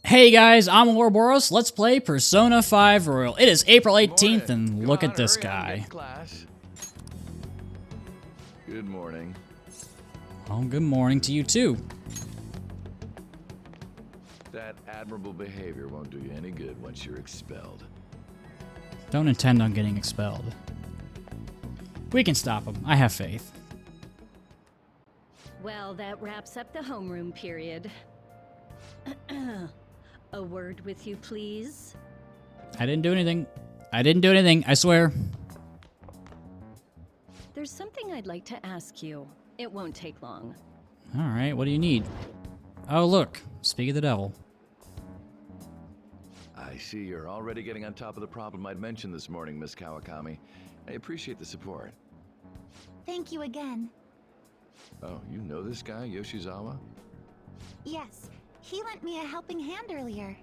Hey guys, I'm Ouroboros. Let's play Persona 5 Royal. It is April 18th, and Come look on, at this hurry, I'm guy. getting class. Good morning. Oh, good morning to you too. That admirable behavior won't do you any good once you're expelled. Don't intend on getting expelled. We can stop him. I have faith. Well, that wraps up the homeroom period. A word with you, please? I didn't do anything. I swear. There's something I'd like to ask you. It won't take long. Alright, what do you need? Oh, look. Speak of the devil. I see you're already getting on top of the problem I'd mentioned this morning, Miss Kawakami. I appreciate the support. Thank you again. Oh, you know this guy, Yoshizawa? Yes, he lent me a helping hand earlier.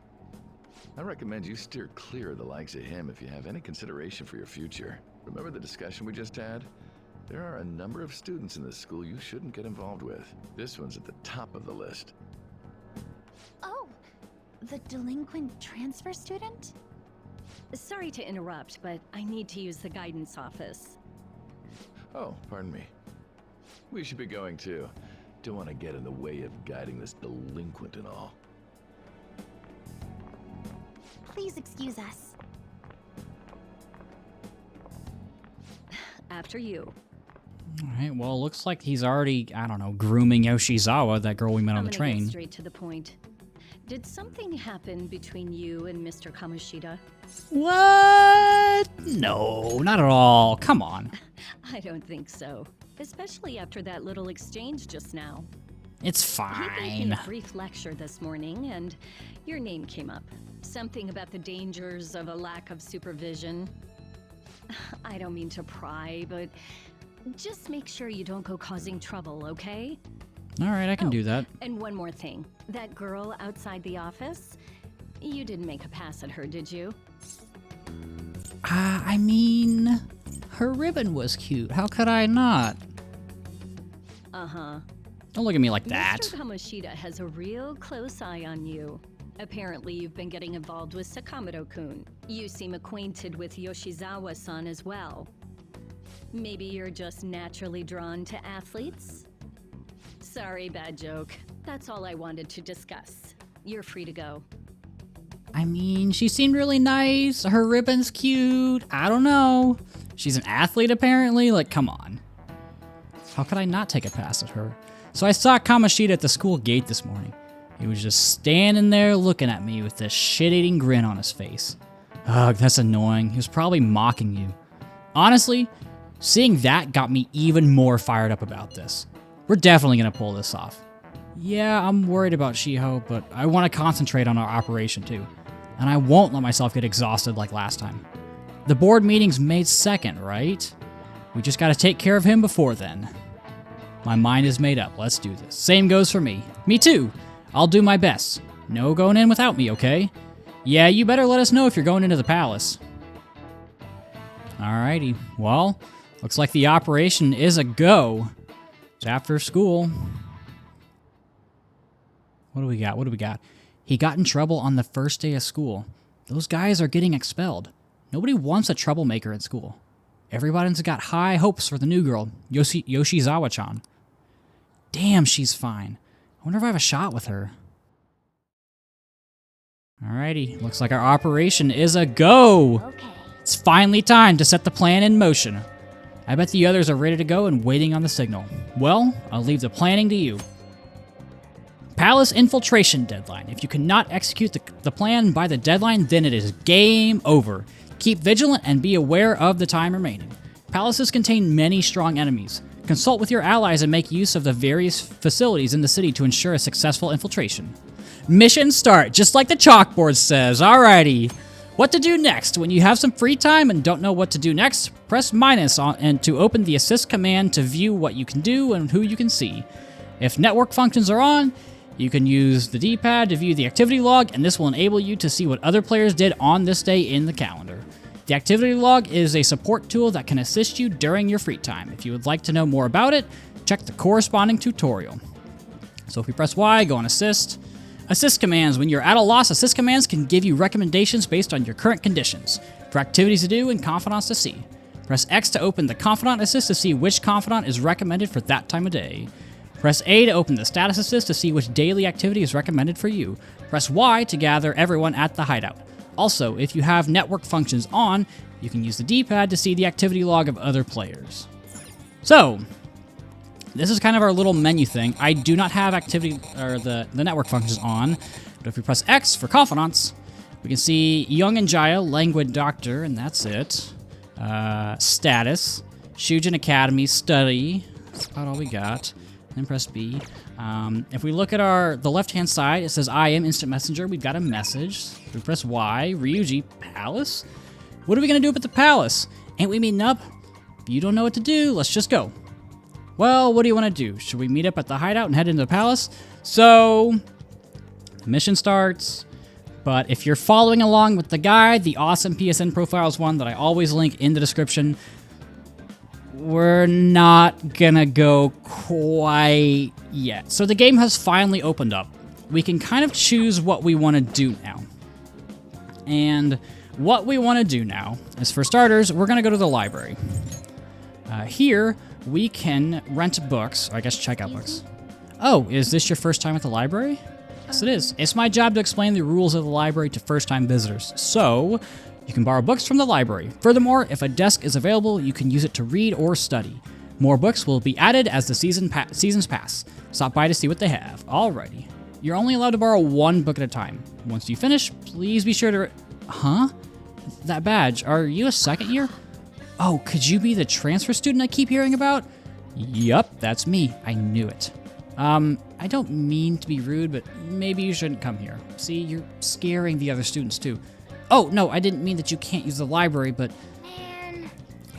I recommend you steer clear of the likes of him if you have any consideration for your future. Remember the discussion we just had? There are a number of students in this school you shouldn't get involved with. This one's at the top of the list. Oh, the delinquent transfer student? Sorry to interrupt, but I need to use the guidance office. Oh, pardon me. We should be going too. Don't want to get in the way of guiding this delinquent and all. Please excuse us. After you. Alright, well, looks like he's already, I don't know, grooming Yoshizawa, that girl we met on I'm the gonna train. get straight to the point. Did something happen between you and Mr. Kamoshida? What? No, not at all. Come on. I don't think so. Especially after that little exchange just now. It's He gave fine. me a brief lecture this morning, and your name came up. Something about the dangers of a lack of supervision. I don't mean to pry, but just make sure you don't go causing trouble, okay? Alright, I can do that. And one more thing. That girl outside the office, you didn't make a pass at her, did you? I mean, her ribbon was cute. How could I not? Uh-huh. Don't look at me like that. Mr. Kamoshida has a real close eye on you. Apparently, you've been getting involved with Sakamoto-kun. You seem acquainted with Yoshizawa-san as well. Maybe you're just naturally drawn to athletes? Sorry, bad joke. That's all I wanted to discuss. You're free to go. I mean, she seemed really nice. Her ribbon's cute. I don't know. She's an athlete, apparently. Like, come on. How could I not take a pass at her? So I saw Kamoshida at the school gate this morning. He was just standing there looking at me with this shit-eating grin on his face. Ugh, that's annoying. He was probably mocking you. Honestly, seeing that got me even more fired up about this. We're definitely gonna pull this off. Yeah, I'm worried about Shiho, but I want to concentrate on our operation too. And I won't let myself get exhausted like last time. The board meeting's May 2nd, right? We just gotta take care of him before then. My mind is made up. Let's do this. Same goes for me. Me too. I'll do my best. No going in without me, okay? Yeah, you better let us know if you're going into the palace. Alrighty. Well, looks like the operation is a go. It's after school. What do we got? He got in trouble on the first day of school. Those guys are getting expelled. Nobody wants a troublemaker at school. Everybody's got high hopes for the new girl, Yoshizawa-chan. Damn, she's fine. I wonder if I have a shot with her. Alrighty, looks like our operation is a go! Okay. It's finally time to set the plan in motion. I bet the others are ready to go and waiting on the signal. Well, I'll leave the planning to you. Palace infiltration deadline. If you cannot execute the plan by the deadline, then it is game over. Keep vigilant and be aware of the time remaining. Palaces contain many strong enemies. Consult with your allies and make use of the various facilities in the city to ensure a successful infiltration. Mission start, just like the chalkboard says. Alrighty. What to do next? When you have some free time and don't know what to do next, press minus and to open the assist command to view what you can do and who you can see. If network functions are on, you can use the D-pad to view the activity log, and this will enable you to see what other players did on this day in the calendar. The activity log is a support tool that can assist you during your free time. If you would like to know more about it, check the corresponding tutorial. So if we press Y, go on assist. Assist commands. When you're at a loss, assist commands can give you recommendations based on your current conditions for activities to do and confidants to see. Press X to open the confidant assist to see which confidant is recommended for that time of day. Press A to open the status assist to see which daily activity is recommended for you. Press Y to gather everyone at the hideout. Also, if you have network functions on, you can use the D-pad to see the activity log of other players. So, this is kind of our little menu thing. I do not have activity or the network functions on, but if we press X for confidants, we can see Young and Jaya, Languid Doctor, and that's it. Status, Shujin Academy, Study. That's about all we got. Then press B. If we look at the left-hand side, it says I am Instant Messenger. We've got a message. We press Y. Ryuji, Palace? What are we going to do up at the Palace? Ain't we meeting up? If you don't know what to do, let's just go. Well, what do you want to do? Should we meet up at the hideout and head into the Palace? So, the mission starts. But if you're following along with the guide, the awesome PSN Profiles one that I always link in the description, we're not gonna go quite yet. So the game has finally opened up. We can kind of choose what we want to do now. And what we want to do now is, for starters, we're gonna go to the library. Here, we can rent books, or I guess check out books. Oh, is this your first time at the library? Yes, it is. It's my job to explain the rules of the library to first-time visitors. So, you can borrow books from the library. Furthermore, if a desk is available, you can use it to read or study. More books will be added as the seasons pass. Stop by to see what they have. Alrighty. You're only allowed to borrow one book at a time. Once you finish, please be sure to... Huh? That badge. Are you a second year? Oh, could you be the transfer student I keep hearing about? Yup, that's me. I knew it. I don't mean to be rude, but maybe you shouldn't come here. See, you're scaring the other students too. Oh, no, I didn't mean that you can't use the library, but... Man.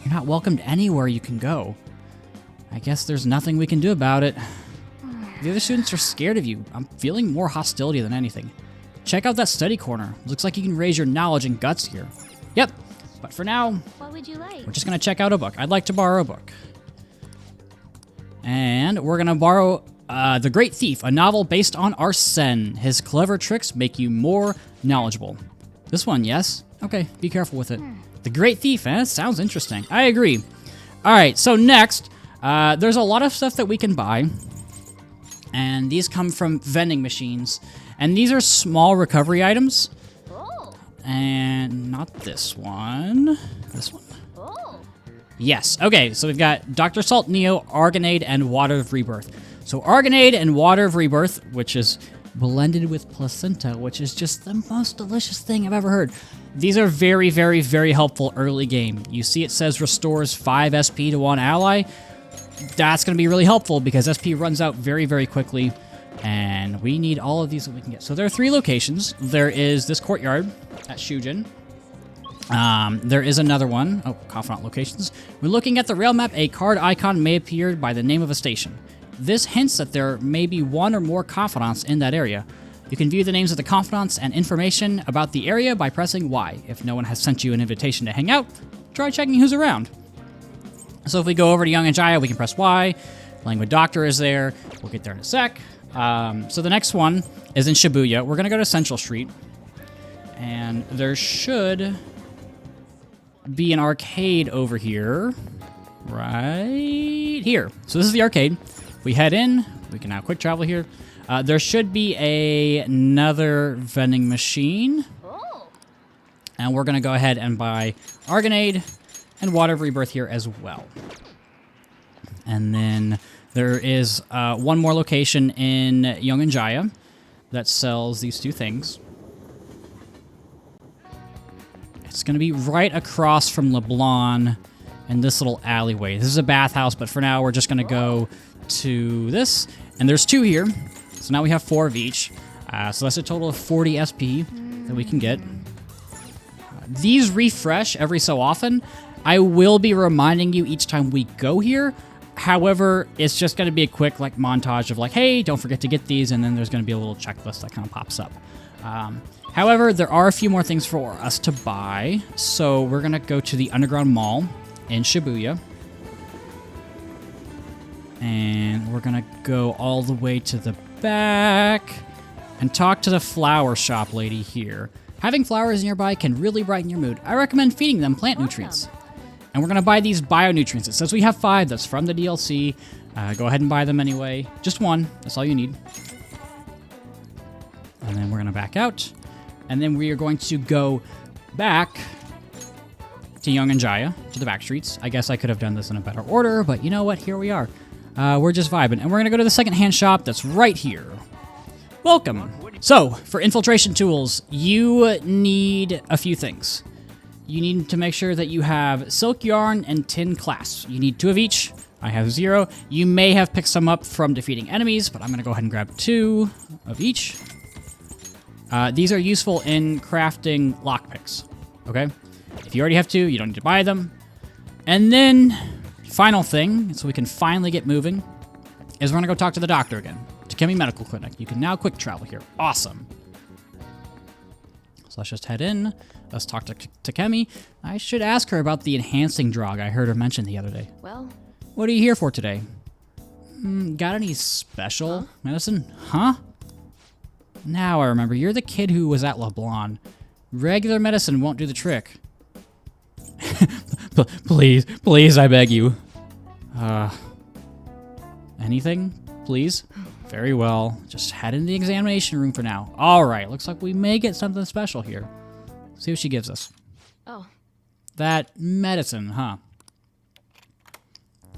You're not welcomed anywhere you can go. I guess there's nothing we can do about it. The other students are scared of you. I'm feeling more hostility than anything. Check out that study corner. Looks like you can raise your knowledge and guts here. Yep, but for now, What would you like? we're just going to check out a book. I'd like to borrow a book. And we're going to borrow The Great Thief, a novel based on Arsene. His clever tricks make you more knowledgeable. This one, yes? Okay, be careful with it. The Great Thief, eh? Sounds interesting. I agree. All right, so next, there's a lot of stuff that we can buy. And these come from vending machines. And these are small recovery items. Oh, And not this one. This one. oh. Yes. Okay, so we've got Dr. Salt Neo, Argonade, and Water of Rebirth. So Argonade and Water of Rebirth, which is blended with placenta, which is just the most delicious thing I've ever heard. These are very, very, very helpful early game. You see it says restores 5 SP to one ally. That's going to be really helpful because SP runs out very, very quickly. And we need all of these that we can get. So there are 3 locations. There is this courtyard at Shujin. There is another one. Oh, confidant locations. When looking at the rail map, a card icon may appear by the name of a station. This hints that there may be one or more confidants in that area. You can view the names of the confidants and information about the area by pressing Y. If no one has sent you an invitation to hang out, try checking who's around. So if we go over to Young and Jaya, we can press Y. Languid Doctor is there. We'll get there in a sec. So the next one is in Shibuya. We're going to go to Central Street. And there should be an arcade over here. Right here. So this is the arcade. We head in. We can now quick travel here. There should be another vending machine. Oh. And we're going to go ahead and buy Argonade and Water of Rebirth here as well. And then there is one more location in Young and Jaya that sells these 2 things. It's going to be right across from LeBlanc in this little alleyway. This is a bathhouse, but for now we're just going to go to this. And there's 2 here. So now we have 4 of each. So that's a total of 40 SP that we can get. These refresh every so often. I will be reminding you each time we go here. However, it's just going to be a quick montage of hey, don't forget to get these, and then there's going to be a little checklist that kind of pops up. However, there are a few more things for us to buy, so we're going to go to the Underground Mall in Shibuya. And we're going to go all the way to the back, and talk to the flower shop lady here. Having flowers nearby can really brighten your mood. I recommend feeding them plant nutrients. And we're going to buy these bio-nutrients. It says we have 5. That's from the DLC. Go ahead and buy them anyway. Just 1. That's all you need. And then we're going to back out. And then we are going to go back to Young and Jaya, to the back streets. I guess I could have done this in a better order, but you know what? Here we are. We're just vibing. And we're going to go to the second-hand shop that's right here. Welcome. So, for infiltration tools, you need a few things. You need to make sure that you have silk yarn and tin clasps. You need 2 of each. I have 0. You may have picked some up from defeating enemies, but I'm going to go ahead and grab 2 of each. These are useful in crafting lockpicks, okay? If you already have 2, you don't need to buy them. And then, final thing, so we can finally get moving, is we're going to go talk to the doctor again. Takemi Medical Clinic. You can now quick travel here. Awesome. So let's just head in. Let's talk to Takemi. I should ask her about the enhancing drug I heard her mention the other day. Well, what are you here for today? Got any special medicine? Huh? Now I remember. You're the kid who was at LeBlanc. Regular medicine won't do the trick. Please, please, I beg you. Anything? Please? Very well. Just head in the examination room for now. Alright, looks like we may get something special here. See what she gives us. oh, That medicine, huh?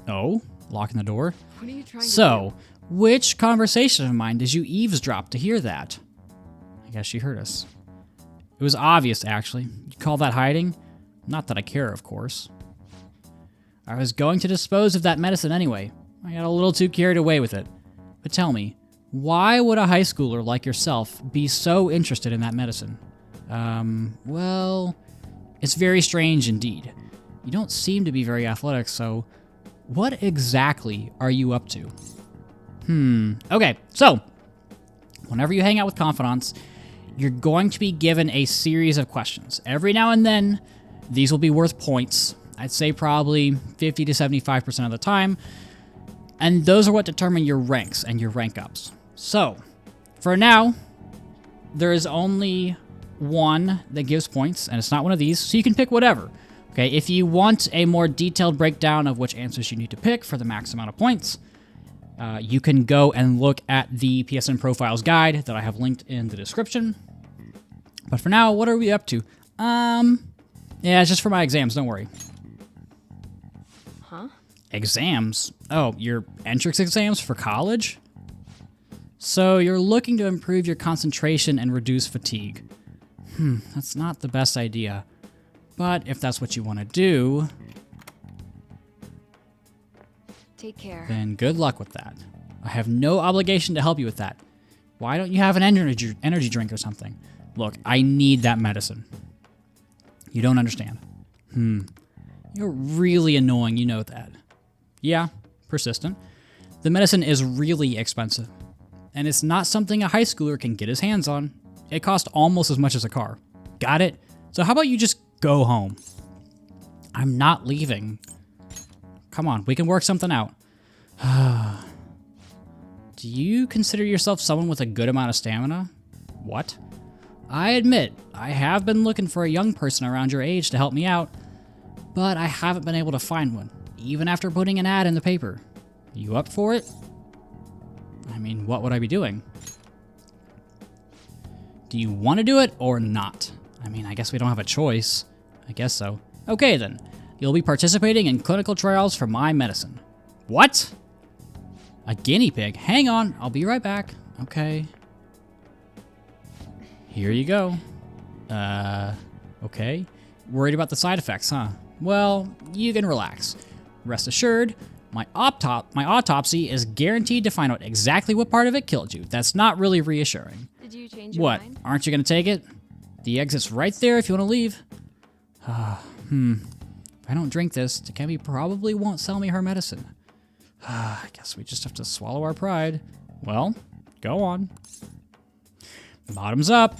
Oh, locking the door. what are you trying to So, which conversation of mine did you eavesdrop to hear that? I guess she heard us. It was obvious, actually. You call that hiding? Not that I care, of course. I was going to dispose of that medicine anyway. I got a little too carried away with it. But tell me, why would a high schooler like yourself be so interested in that medicine? Well, it's very strange indeed. You don't seem to be very athletic, so what exactly are you up to? Okay, so whenever you hang out with confidants, you're going to be given a series of questions. Every now and then, these will be worth points. I'd say probably 50 to 75% of the time. And those are what determine your ranks and your rank ups. So, for now, there is only one that gives points, and it's not one of these, so you can pick whatever. Okay, if you want a more detailed breakdown of which answers you need to pick for the max amount of points, you can go and look at the PSN Profiles guide that I have linked in the description. But for now, what are we up to? Yeah, it's just for my exams, don't worry. Huh? Exams? Oh, your entrance exams for college? So you're looking to improve your concentration and reduce fatigue. That's not the best idea. But if that's what you want to do, Take care. then good luck with that. I have no obligation to help you with that. Why don't you have an energy drink or something? Look, I need that medicine. You don't understand. You're really annoying, you know that. Yeah, persistent. The medicine is really expensive. And it's not something a high schooler can get his hands on. It costs almost as much as a car. Got it? So how about you just go home? I'm not leaving. Come on, we can work something out. Do you consider yourself someone with a good amount of stamina? What? I admit, I have been looking for a young person around your age to help me out, but I haven't been able to find one, even after putting an ad in the paper. You up for it? I mean, what would I be doing? Do you want to do it or not? I mean, I guess we don't have a choice. I guess so. Okay then. You'll be participating in clinical trials for my medicine. What? A guinea pig? Hang on, I'll be right back. Okay. Here you go. Okay. Worried about the side effects, huh? Well, you can relax. Rest assured, my autopsy is guaranteed to find out exactly what part of it killed you. That's not really reassuring. Did you change your What? mind? Aren't you gonna take it? The exit's right there if you want to leave. If I don't drink this, Takemi probably won't sell me her medicine. I guess we just have to swallow our pride. Well, go on. Bottoms up.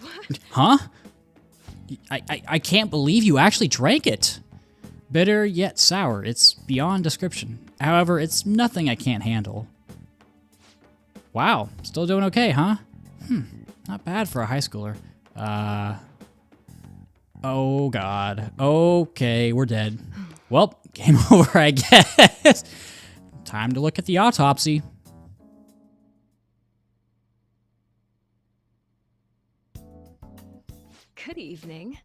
What? Huh? I can't believe you actually drank it. Bitter yet sour. It's beyond description. However, it's nothing I can't handle. Wow, still doing okay, huh? Not bad for a high schooler. Oh god. Okay, we're dead. Well, game over, I guess. Time to look at the autopsy. Good evening.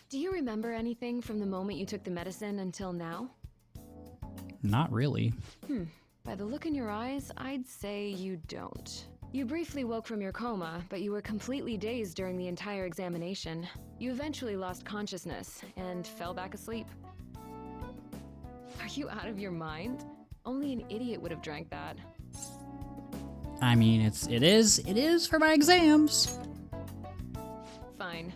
Do you remember anything from the moment you took the medicine until now? Not really. By the look in your eyes, I'd say you don't. You briefly woke from your coma, but you were completely dazed during the entire examination. You eventually lost consciousness and fell back asleep. Are you out of your mind? Only an idiot would have drank that. I mean, it is for my exams. Fine.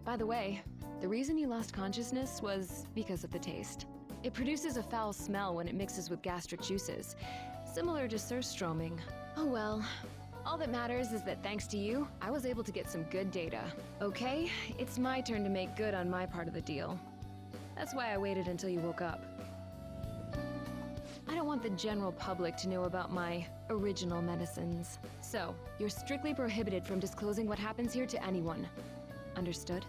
By the way, the reason you lost consciousness was because of the taste. It produces a foul smell when it mixes with gastric juices, similar to surströmming. Oh well. All that matters is that thanks to you, I was able to get some good data. Okay, it's my turn to make good on my part of the deal. That's why I waited until you woke up. I don't want the general public to know about my original medicines. So, you're strictly prohibited from disclosing what happens here to anyone. Understood?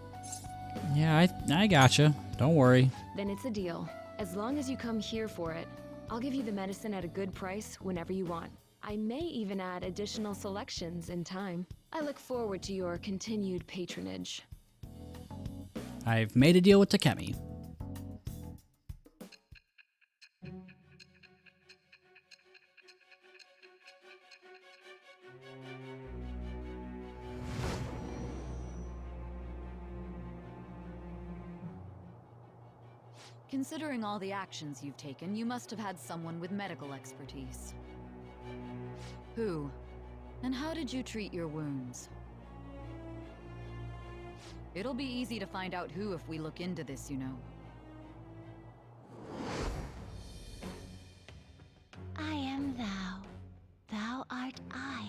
Yeah, I gotcha. Don't worry. Then it's a deal. As long as you come here for it, I'll give you the medicine at a good price whenever you want. I may even add additional selections in time. I look forward to your continued patronage. I've made a deal with Takemi. Considering all the actions you've taken, you must have had someone with medical expertise. Who? And how did you treat your wounds? It'll be easy to find out who if we look into this, you know. I am thou. Thou art I.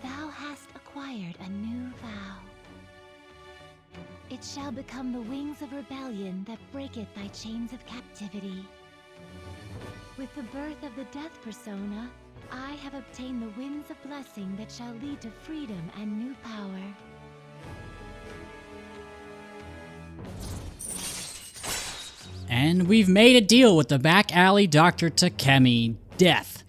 Thou hast acquired a new vow. It shall become the wings of rebellion that breaketh thy chains of captivity. With the birth of the death persona, I have obtained the winds of blessing that shall lead to freedom and new power. And we've made a deal with the back alley Dr. Takemi. Death.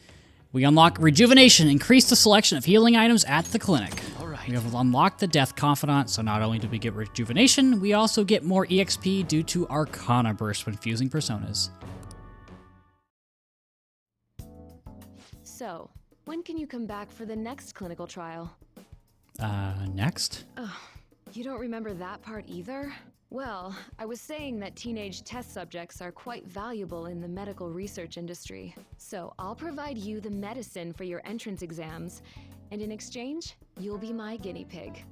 We unlock rejuvenation, increase the selection of healing items at the clinic. We have unlocked the Death Confidant, so not only do we get rejuvenation, we also get more EXP due to Arcana Burst when fusing personas. So, when can you come back for the next clinical trial? Next? You don't remember that part either? Well, I was saying that teenage test subjects are quite valuable in the medical research industry. So I'll provide you the medicine for your entrance exams, and in exchange, you'll be my guinea pig.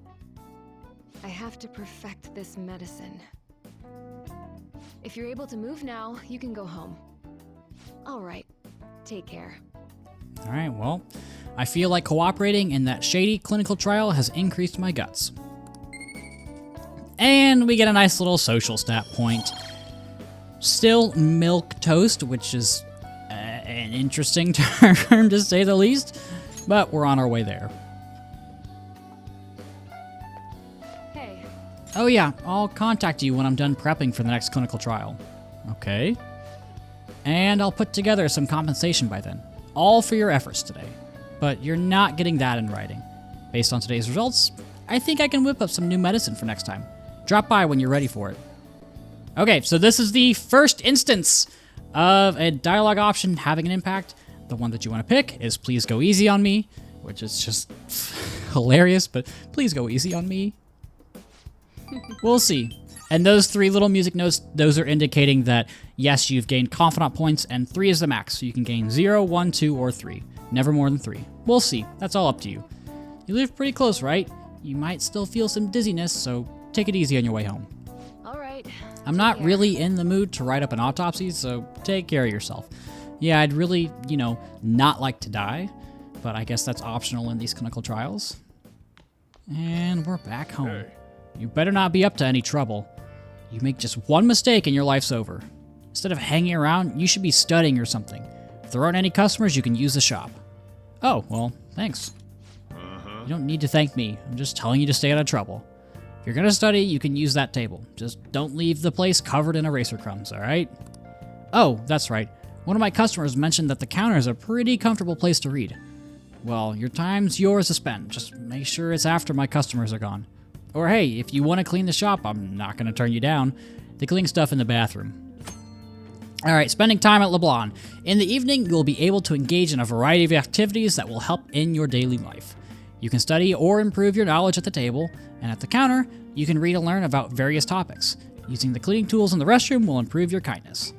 I have to perfect this medicine. If you're able to move now, you can go home. All right, take care. All right, well, I feel like cooperating in that shady clinical trial has increased my guts. And we get a nice little social stat point. Still milk toast, which is an interesting term to say the least, but we're on our way there. Hey. Oh yeah, I'll contact you when I'm done prepping for the next clinical trial. Okay. And I'll put together some compensation by then. All for your efforts today. But you're not getting that in writing. Based on today's results, I think I can whip up some new medicine for next time. Drop by when you're ready for it. Okay, so this is the first instance of a dialogue option having an impact. The one that you want to pick is Please Go Easy on Me, which is just hilarious, but please go easy on me. We'll see. And those three little music notes, those are indicating that, yes, you've gained confidant points, and 3 is the max, so you can gain 0, 1, 2, or 3. Never more than 3. We'll see. That's all up to you. You live pretty close, right? You might still feel some dizziness, so take it easy on your way home. All right. I'm not really in the mood to write up an autopsy, so take care of yourself. Yeah, I'd really, not like to die, but I guess that's optional in these clinical trials. And we're back home. Hey. You better not be up to any trouble. You make just one mistake and your life's over. Instead of hanging around, you should be studying or something. If there aren't any customers, you can use the shop. Oh, well, thanks. You don't need to thank me. I'm just telling you to stay out of trouble. If you're gonna study, you can use that table. Just don't leave the place covered in eraser crumbs, alright? Oh, that's right. One of my customers mentioned that the counter is a pretty comfortable place to read. Well, your time's yours to spend. Just make sure it's after my customers are gone. Or hey, if you want to clean the shop, I'm not going to turn you down. They clean stuff in the bathroom. Alright, spending time at LeBlanc. In the evening, you'll be able to engage in a variety of activities that will help in your daily life. You can study or improve your knowledge at the table, and at the counter, you can read and learn about various topics. Using the cleaning tools in the restroom will improve your kindness.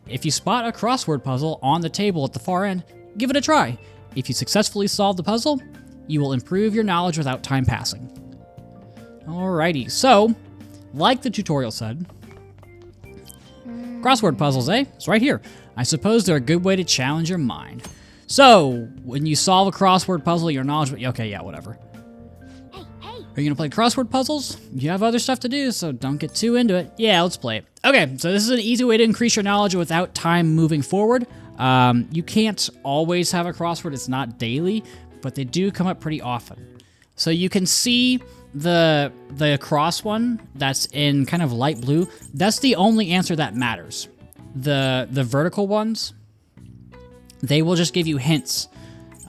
If you spot a crossword puzzle on the table at the far end, give it a try. If you successfully solve the puzzle, you will improve your knowledge without time passing. Alrighty, so, like the tutorial said, crossword puzzles, eh? It's right here. I suppose they're a good way to challenge your mind. So, when you solve a crossword puzzle, your knowledge... Okay, yeah, whatever. Are you going to play crossword puzzles? You have other stuff to do, so don't get too into it. Yeah, let's play it. Okay, so this is an easy way to increase your knowledge without time moving forward. You can't always have a crossword. It's not daily, but they do come up pretty often. So you can see the cross one that's in kind of light blue. That's the only answer that matters. The vertical ones, they will just give you hints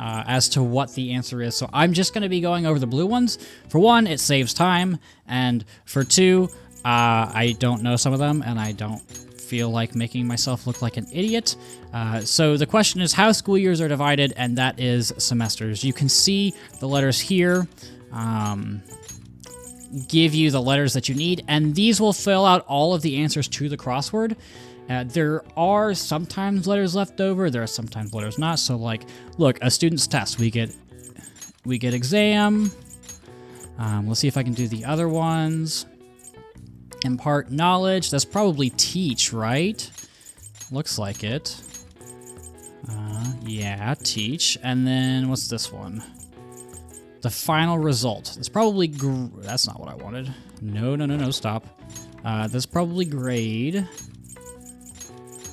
as to what the answer is. So I'm just going to be going over the blue ones. For one, it saves time, and for two, I don't know some of them, and I don't feel like making myself look like an idiot. So the question is how school years are divided, and that is semesters. You can see the letters here give you the letters that you need, and these will fill out all of the answers to the crossword. There are sometimes letters left over. There are sometimes letters not. So, like, look, a student's test. We get exam. Let's see if I can do the other ones. Impart knowledge. That's probably teach, right? Looks like it. Yeah, teach. And then what's this one? The final result. That's probably that's not what I wanted. No, stop. That's probably grade.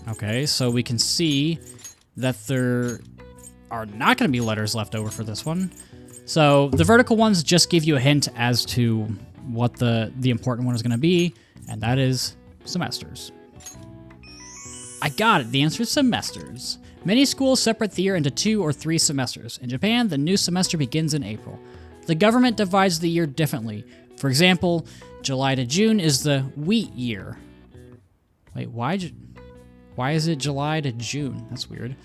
Okay, so we can see that there are not going to be letters left over for this one. So the vertical ones just give you a hint as to what the important one is going to be, and that is semesters. I got it. The answer is semesters. Many schools separate the year into 2 or 3 semesters. In Japan, the new semester begins in April. The government divides the year differently. For example, July to June is the wheat year. Wait, why is it July to June? That's weird.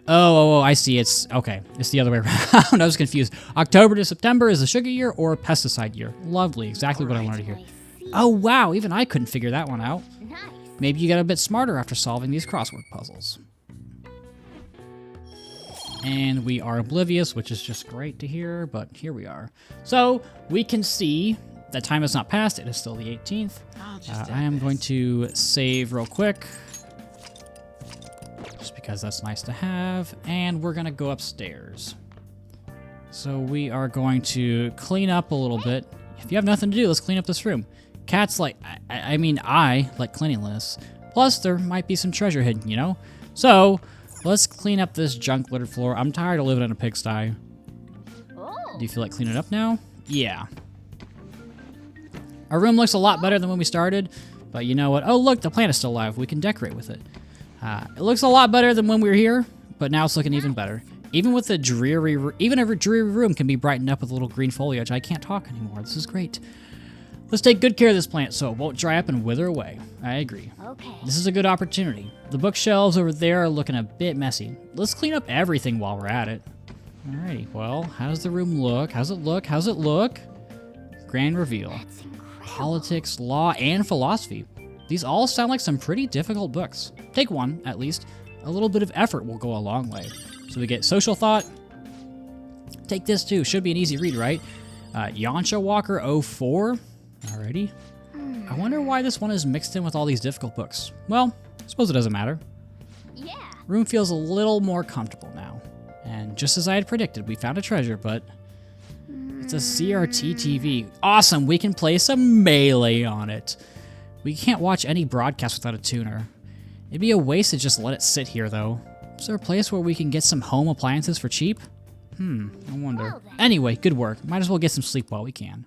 Oh, I see. It's okay. It's the other way around. I was confused. October to September is the sugar year or pesticide year. Lovely. Exactly what I wanted to hear. Oh, wow. Even I couldn't figure that one out. Maybe you got a bit smarter after solving these crossword puzzles. And we are oblivious, which is just great to hear, but here we are. So we can see that time has not passed. It is still the 18th. I am going to save real quick, just because that's nice to have, and we're going to go upstairs. So we are going to clean up a little bit. If you have nothing to do, let's clean up this room. Cats like, I like cleanliness. Plus, there might be some treasure hidden, you know? So, let's clean up this junk littered floor. I'm tired of living in a pigsty. Do you feel like cleaning up now? Yeah. Our room looks a lot better than when we started, but you know what? Oh, look, the plant is still alive. We can decorate with it. It looks a lot better than when we were here, but now it's looking even better. Even with a dreary room can be brightened up with a little green foliage. I can't talk anymore. This is great. Let's take good care of this plant so it won't dry up and wither away. I agree. Okay. This is a good opportunity. The bookshelves over there are looking a bit messy. Let's clean up everything while we're at it. Alrighty, well, how does the room look? How's it look? How's it look? Grand reveal. That's incredible. Politics, law, and philosophy. These all sound like some pretty difficult books. Take one, at least. A little bit of effort will go a long way. So we get social thought. Take this too. Should be an easy read, right? Yansha Walker 04. Alrighty. I wonder why this one is mixed in with all these difficult books. Well, I suppose it doesn't matter. Yeah. Room feels a little more comfortable now. And just as I had predicted, we found a treasure, but it's a CRT TV. Awesome, we can play some Melee on it. We can't watch any broadcast without a tuner. It'd be a waste to just let it sit here, though. Is there a place where we can get some home appliances for cheap? I wonder. Anyway, good work. Might as well get some sleep while we can.